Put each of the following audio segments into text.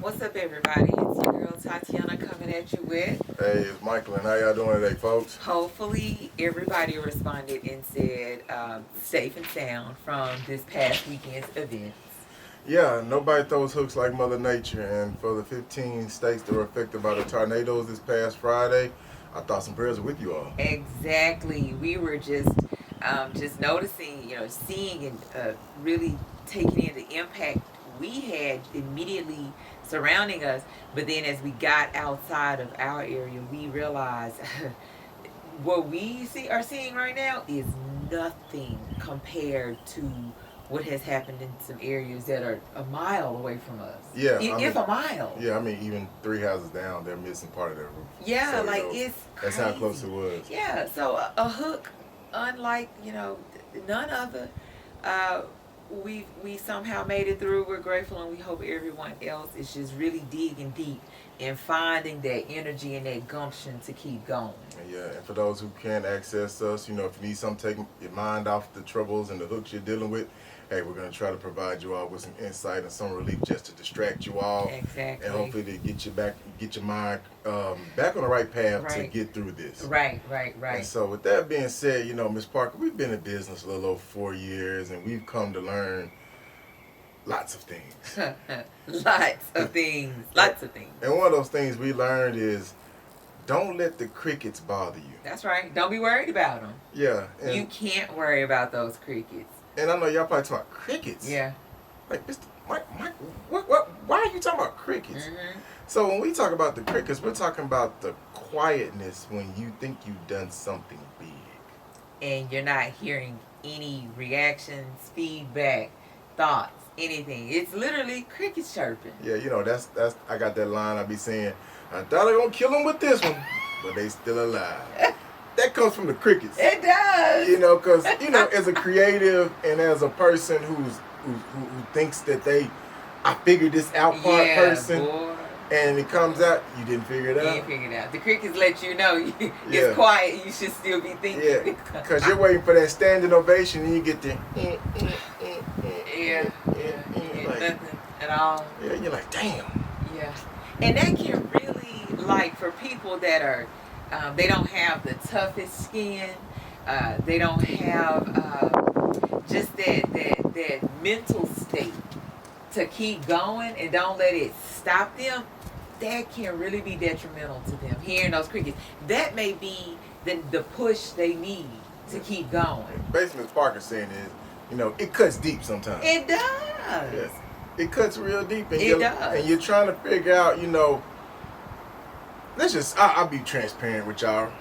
What's up, everybody? It's your girl Tatiana coming at you with. Hey, it's Michael, and how y'all doing today, folks? Hopefully, everybody responded and said safe and sound from this past weekend's events. Yeah, nobody throws hooks like Mother Nature, and for the 15 states that were affected by the tornadoes this past Friday, I thought some prayers were with you all. Exactly. We were just noticing, seeing and really taking in the impact we had immediately surrounding us. But then as we got outside of our area, we realized what are seeing right now is nothing compared to what has happened in some areas that are a mile away from us. Yeah, If a mile. Yeah, I mean, even 3 houses down, they're missing part of their roof. Yeah, So, like it's that's crazy. how close it was. Yeah, so a hook, unlike none other, we somehow made it through. We're grateful, and we hope everyone else is just really digging deep and finding that energy and that gumption to keep going. Yeah, and for those who can't access us, if you need something to take your mind off the troubles and the hooks you're dealing with, hey, we're going to try to provide you all with some insight and some relief just to distract you all. Exactly. And hopefully to get your mind back on the right path to get through this. Right. And so with that being said, Ms. Parker, we've been in business a little over 4 years, and we've come to learn lots of things. Lots of things. And one of those things we learned is don't let the crickets bother you. That's right. Don't be worried about them. Yeah. You can't worry about those crickets. And I know y'all probably talking about crickets. Yeah. Like, Mr. Mike, why are you talking about crickets? Mm-hmm. So when we talk about the crickets, we're talking about the quietness when you think you've done something big. And you're not hearing any reactions, feedback, thoughts, anything. It's literally crickets chirping. Yeah, that's I got that line I be saying, I thought I was gonna kill them with this one, but they still alive. That comes from the crickets. It does. Because as a creative and as a person who thinks that I figured this out person, boy. And it comes out, you didn't figure it out. You didn't figure it out. The crickets let you know it's quiet. You should still be thinking. Yeah, because you're waiting for that standing ovation, and you get there. Yeah, like, nothing at all. Yeah, you're like, damn. Yeah, and that can really, like, for people that are, they don't have the toughest skin. They don't have just that mental state to keep going and don't let it stop them. That can really be detrimental to them. Hearing those crickets, that may be the push they need to keep going. Basically, Ms. Parker saying is, it cuts deep sometimes. It does. Yeah. It cuts real deep. And it does. And you're trying to figure out, I'll be transparent with y'all.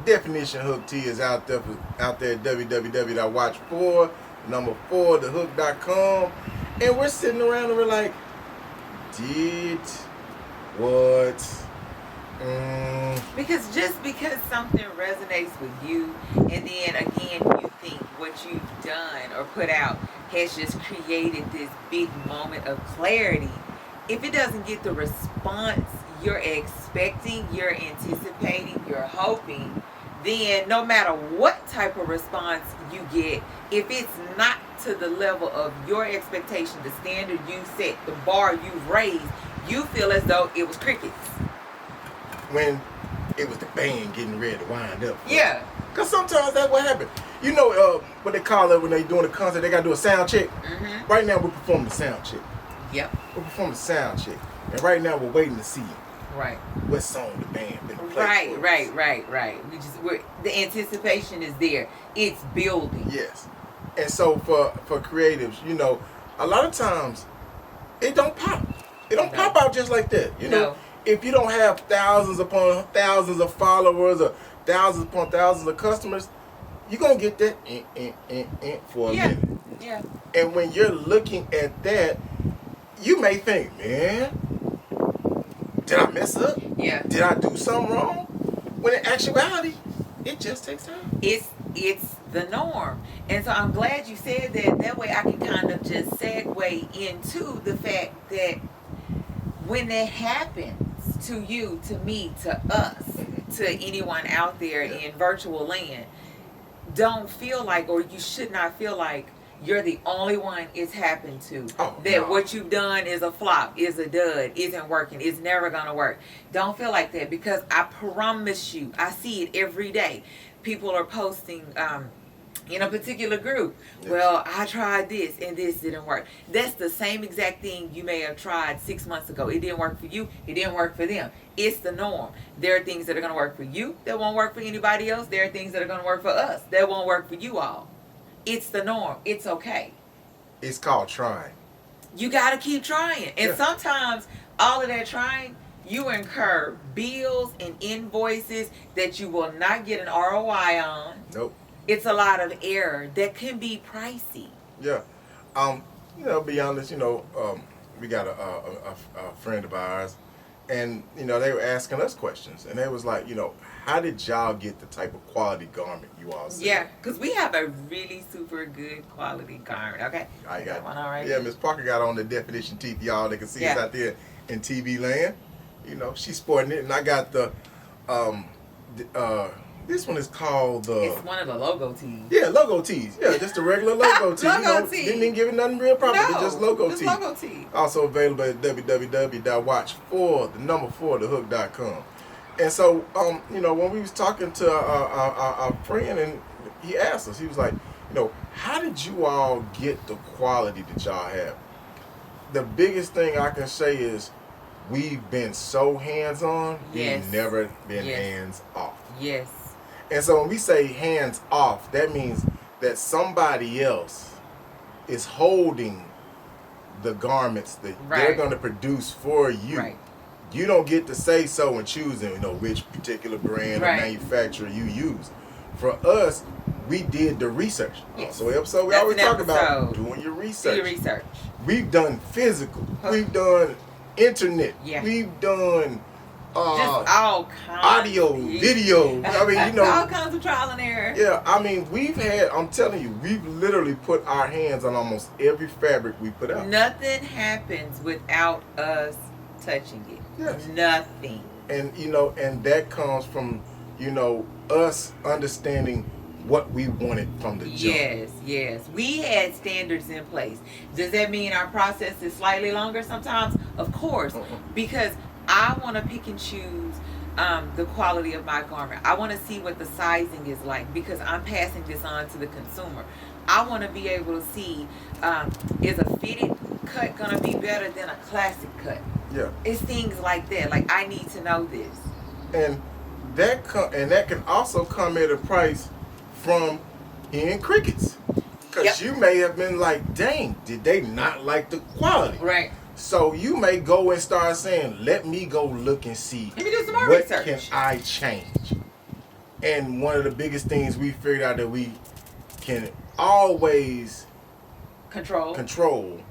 Definition Hook T is out there at www.watch4thehook.com. And we're sitting around and we're like, Because just because something resonates with you, and then again you think what you've done or put out has just created this big moment of clarity, if it doesn't get the response you're expecting, you're anticipating, you're hoping, then no matter what type of response you get, if it's not to the level of your expectation, the standard you set, the bar you've raised, you feel as though it was crickets. When it was the band getting ready to wind up. Yeah. Because sometimes that's what happens. What they call it when they doing a concert, they got to do a sound check. Mm-hmm. Right now we're performing the sound check. Yep. We're performing the sound check. And right now we're waiting to see right what song the band been playing. Right. The anticipation is there. It's building. Yes. And so for creatives, a lot of times it don't pop. It don't pop out just like that. If you don't have thousands upon thousands of followers or thousands upon thousands of customers, you're going to get that for a minute. Yeah. And when you're looking at that, you may think, man, did I mess up? Yeah. Did I do something wrong? When in actuality, it just takes time. It's the norm. And so I'm glad you said that. That way I can kind of just segue into the fact that when that happens to you, to me, to us, to anyone out there in virtual land, don't feel like, or you should not feel like you're the only one it's happened to. Oh, that no. what you've done is a flop, is a dud, isn't working, is never gonna work. Don't feel like that, because I promise you, I see it every day. People are posting in a particular group. Yes. Well, I tried this and this didn't work. That's the same exact thing you may have tried 6 months ago. It didn't work for you. It didn't work for them. It's the norm. There are things that are going to work for you that won't work for anybody else. There are things that are going to work for us that won't work for you all. It's the norm. It's okay. It's called trying. You got to keep trying. And sometimes all of that trying, you incur bills and invoices that you will not get an ROI on. Nope. It's a lot of error that can be pricey. Yeah. Be honest, we got a friend of ours, and, they were asking us questions, and they was like, how did y'all get the type of quality garment you all see? Yeah, because we have a really super good quality garment, okay? I got one all right. Yeah, Miss Parker got on the definition teeth, y'all. They can see us out there in TV land. She's sporting it, and I got the, this one is called the... It's one of the logo tees. Yeah, logo tees. Yeah, just a regular logo tee. Logo tee. Didn't even give it nothing real proper. No, It's just logo tee. logo tee. Also available at www.watch4the4thehook.com. And so, when we was talking to our friend, and he asked us, he was like, how did you all get the quality that y'all have? The biggest thing I can say is we've been so hands-on, we've never been hands-off. Yes. And so when we say hands off, that means that somebody else is holding the garments that they're going to produce for you. Right. You don't get to say so and choosing, which particular brand or manufacturer you use. For us, we did the research. Yes. So episode we always talk about doing your research. Do your research. We've done physical. We've done internet. Yeah. We've done just all kinds audio, video. I mean, all kinds of trial and error. Yeah, I mean, I'm telling you, we've literally put our hands on almost every fabric we put out. Nothing happens without us touching it. Yes. Nothing. And, and that comes from, us understanding what we wanted from the jump. Yes. We had standards in place. Does that mean our process is slightly longer sometimes? Of course. Because I want to pick and choose the quality of my garment. I want to see what the sizing is like, because I'm passing this on to the consumer. I want to be able to see, is a fitted cut going to be better than a classic cut? Yeah. It's things like that. Like, I need to know this. And that can also come at a price from hearing crickets. Because you may have been like, dang, did they not like the quality? Right. So you may go and start saying, let me go look and see Let me do some more what research. Can I change. And one of the biggest things we figured out that we can always control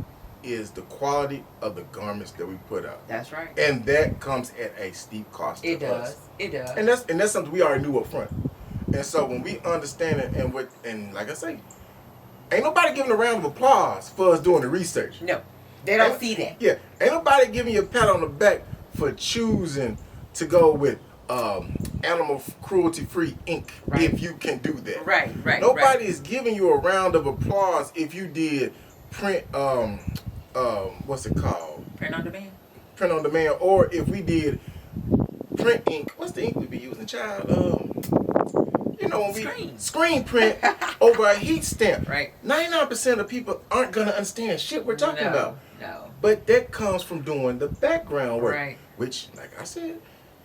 is the quality of the garments that we put out. That's right. And that comes at a steep cost to us. It does. And that's something we already knew up front. And so when we understand it, and like I say, ain't nobody giving a round of applause for us doing the research. No. They don't see that. Yeah. Ain't nobody giving you a pat on the back for choosing to go with animal cruelty-free ink if you can do that. Right. Nobody is giving you a round of applause if you did print, what's it called? Print on demand. Print on demand. Or if we did print ink. What's the ink we be using, child? Screen print over a heat stamp. Right. 99% of people aren't going to understand shit we're talking about. No. But that comes from doing the background work. Right. Which, like I said,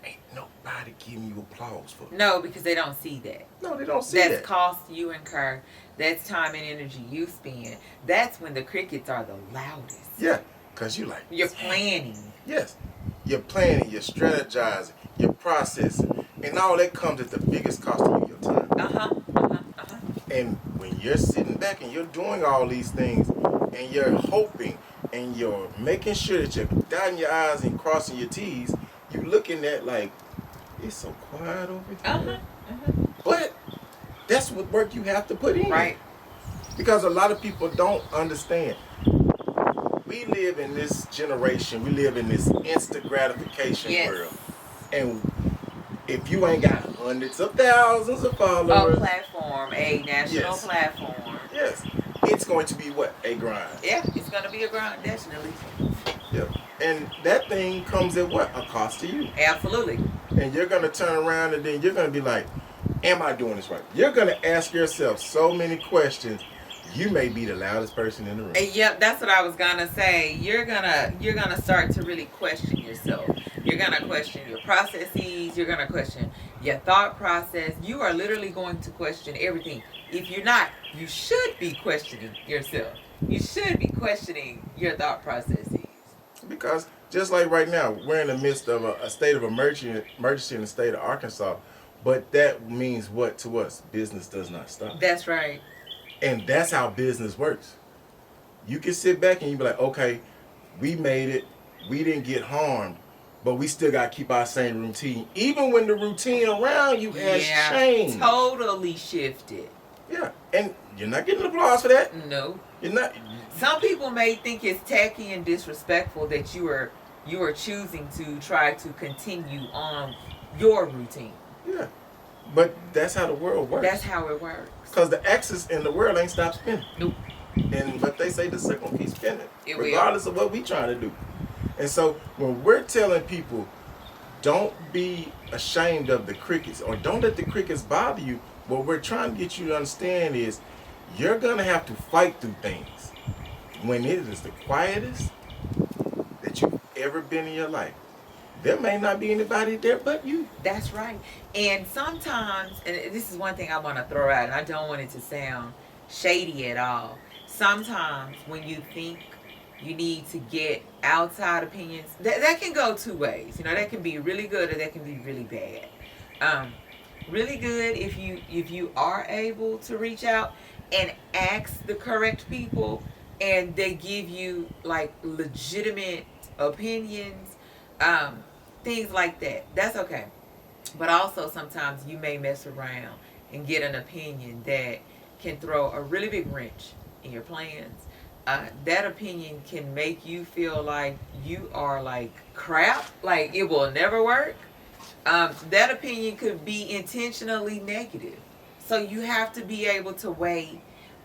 ain't nobody giving you applause for. No, because they don't see that. No, they don't see that. That's cost you incur. That's time and energy you spend. That's when the crickets are the loudest. Yeah, because you're planning. Yes. You're planning, you're strategizing, you're processing. And all that comes at the biggest cost of your time. And when you're sitting back and you're doing all these things and you're hoping and you're making sure that you're dotting your I's and crossing your T's, you're looking at like, it's so quiet over here. But that's what work you have to put in. Right. Because a lot of people don't understand. We live in this generation, we live in this instant gratification world. And if you ain't got hundreds of thousands of followers, a national platform. Yes. It's it's going to be what? A grind. Yeah, it's going to be a grind, definitely. Yep. And that thing comes at what? A cost to you. Absolutely. And you're going to turn around and then you're going to be like, am I doing this right? You're going to ask yourself so many questions. You may be the loudest person in the room. Yep, that's what I was gonna say. You're gonna start to really question yourself. You're gonna question your processes. You're gonna question your thought process. You are literally going to question everything. If you're not, you should be questioning yourself. You should be questioning your thought processes. Because just like right now, we're in the midst of a state of emergency in the state of Arkansas. But that means what to us? Business does not stop. That's right. And that's how business works. You can sit back and you be like, okay, we made it. We didn't get harmed. But we still got to keep our same routine. Even when the routine around you has changed. Totally shifted. Yeah. And you're not getting applause for that. No. You're not. Some people may think it's tacky and disrespectful that you are choosing to try to continue on your routine. Yeah. But that's how the world works. That's how it works. Because the axis in the world ain't stopped spinning. Nope. But they say the circle keeps spinning. Regardless of what we trying to do. And so when we're telling people, don't be ashamed of the crickets or don't let the crickets bother you, what we're trying to get you to understand is you're going to have to fight through things when it is the quietest that you've ever been in your life. There may not be anybody there but you. That's right. And sometimes, and this is one thing I want to throw out, and I don't want it to sound shady at all. Sometimes when you think you need to get outside opinions, that can go two ways. You know, that can be really good or that can be really bad. Really good if you are able to reach out and ask the correct people and they give you like legitimate opinions. Things like that. That's okay. But also sometimes you may mess around and get an opinion that can throw a really big wrench in your plans. That opinion can make you feel like you are like crap, like it will never work. That opinion could be intentionally negative. So you have to be able to weigh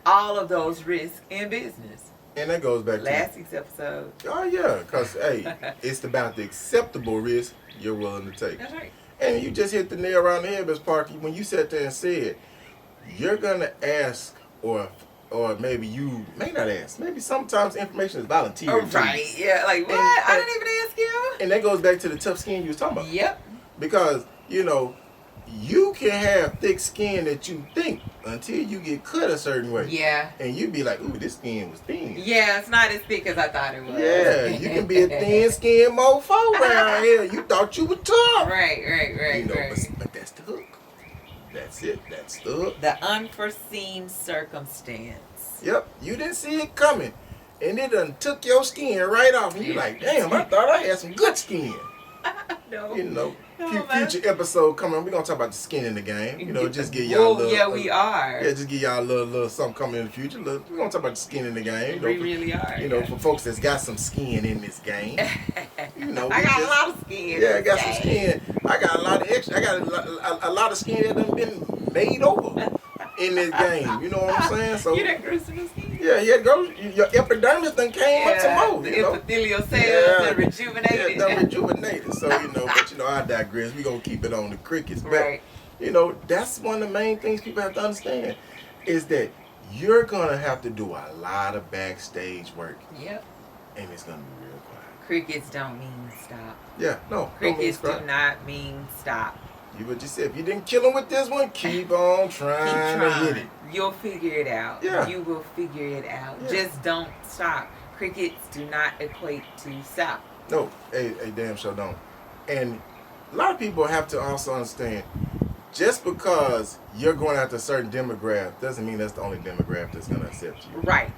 all of those risks in business. And that goes back to last week's episode. Oh, yeah, because, hey, it's about the acceptable risk you're willing to take. That's right. And you just hit the nail around the head, Ms. Parker, when you sat there and said, you're going to ask, or maybe you may not ask. Maybe sometimes information is volunteered. Oh, right. Yeah, like, what? I didn't even ask you. And that goes back to the tough skin you was talking about. Yep. Because, you know, you can have thick skin that you think until you get cut a certain way. Yeah. And you be like, ooh, this skin was thin. Yeah, it's not as thick as I thought it was. Yeah, you can be a thin skin mofo around here. You thought you were tough. Right. You know, right. But that's the hook. That's it. That's the hook. The unforeseen circumstance. Yep. You didn't see it coming. And it done took your skin right off. And you're like, damn, I thought I had some good skin. No. You know, No, future episode coming. We're going to talk about the skin in the game. You know, just give y'all a little. Yeah, we are. Yeah, just give y'all a little something coming in the future. We're going to talk about the skin in the game. We really are. You know, for folks that's got some skin in this game. You know, I got a lot of skin. Yeah, I got some skin. I got a lot of extra. I got a lot of skin that done been made over in this game. You know what I'm saying? So you done grew some skin. Yeah, your epidermis done came up some more. The epithelial cells done rejuvenated. Yeah, done rejuvenated. So, but I digress. We gonna keep it on the crickets. But, right. That's one of the main things people have to understand is that you're gonna have to do a lot of backstage work. Yep. And it's gonna be real quiet. Crickets don't mean stop. Yeah, no. Crickets do not mean stop. You what you said. If you didn't kill him with this one, keep on trying to hit it. You'll figure it out. Yeah. You will figure it out. Yeah. Just don't stop. Crickets do not equate to stop. No, a damn sure don't. And a lot of people have to also understand, just because you're going after a certain demographic doesn't mean that's the only demographic that's going to accept you. Right.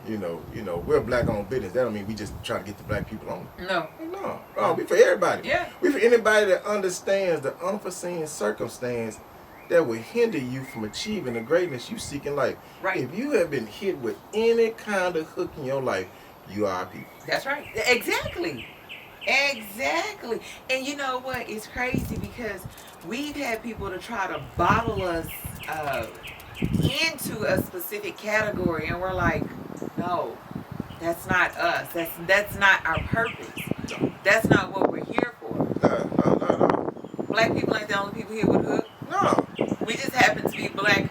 You know, we're a black-owned business. That don't mean we just try to get the black people on. No. We for everybody. Yeah. We for anybody that understands the unforeseen circumstance that will hinder you from achieving the greatness you seek in life. Right. If you have been hit with any kind of hook in your life, you are people. That's right. Exactly. And you know what? It's crazy because we've had people to try to bottle us into a specific category, and we're like, no, that's not us. That's not our purpose. No. That's not what we're here for. No, not at all. Black people ain't the only people here with a hook. No. We just happen to be black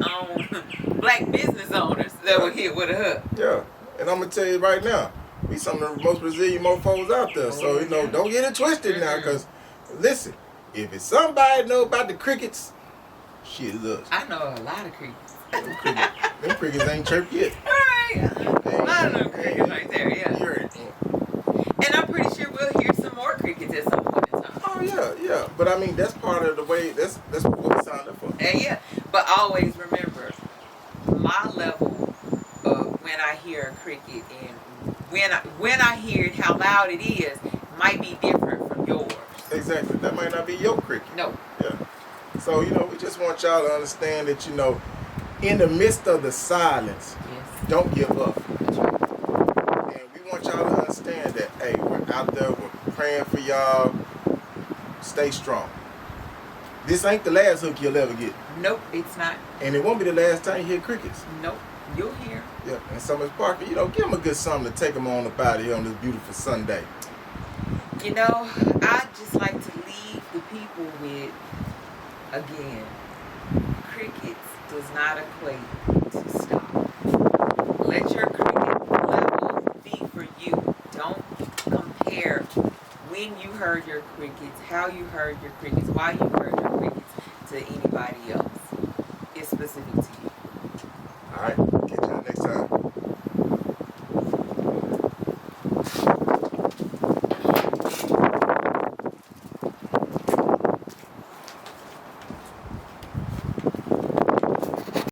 business owners that were here with a hook. Yeah. And I'm gonna tell you right now, we some of the most Brazilian mofos out there. So don't get it twisted now, because listen, if it's somebody know about the crickets, shit is us. I know a lot of crickets. Them crickets ain't chirped yet. Alright. A lot of them crickets right there, yeah. You heard it. And I'm pretty sure we'll hear some more crickets at some point in time. Oh yeah. But I mean, that's part of the way. That's what we signed up for. And yeah, but always remember, my level of when I hear a cricket and when I hear it, how loud it is, might be different from yours. Exactly. That might not be your cricket. No. Yeah. So we just want y'all to understand that in the midst of the silence, Yes. don't give up. That's right. And we want y'all to understand that, hey, we're out there, we're praying for y'all. Stay strong. This ain't the last hook you'll ever get. Nope, it's not. And it won't be the last time you hear crickets. Nope, you'll hear. Yeah. And so Ms. Parker, give them a good something to take them on up out of here on this beautiful Sunday. I just like to leave the people with, again, crickets does not equate to stop. Let your cricket level be for you. Don't compare when you heard your crickets, how you heard your crickets, why you heard your crickets to anybody else. It's specific to you. All right. Catch y'all next time.